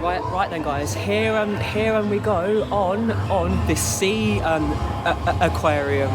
Right then, guys. Here we go on the sea aquarium.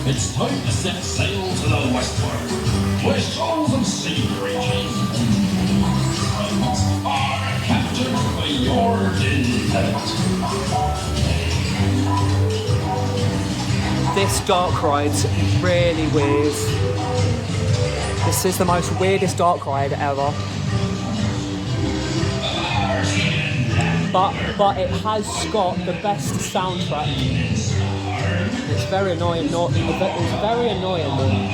It's time to set sail to the westward, where shoals of sea creatures are captured for your intent. This dark ride's really weird. This is the most weirdest dark ride ever. But it has got the best soundtrack. It's very annoying. It's very annoying.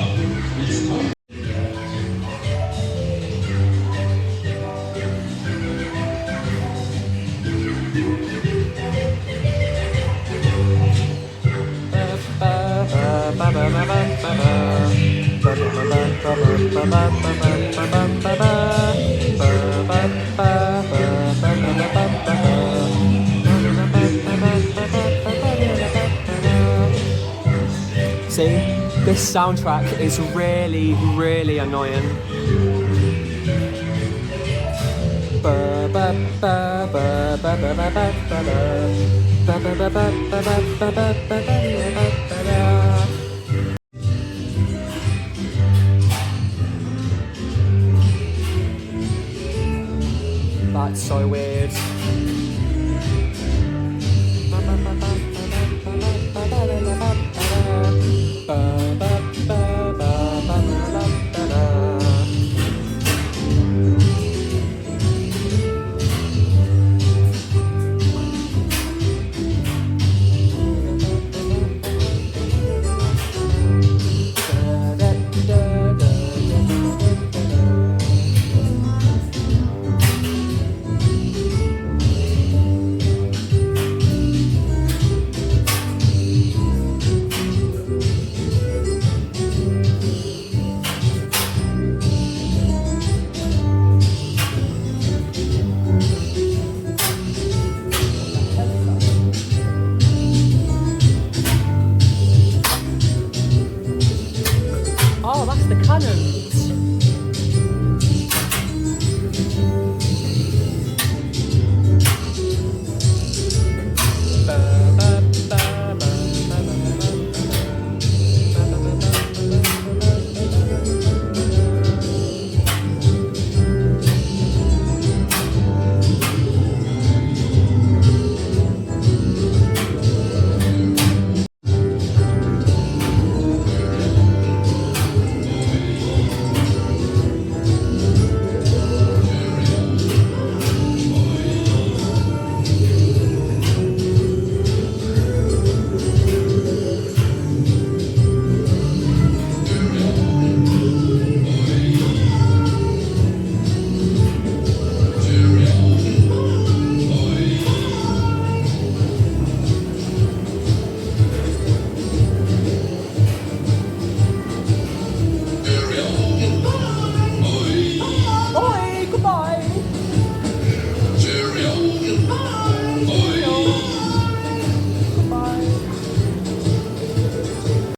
See, this soundtrack is really, really annoying. That's so weird. Oh, that's the cannon.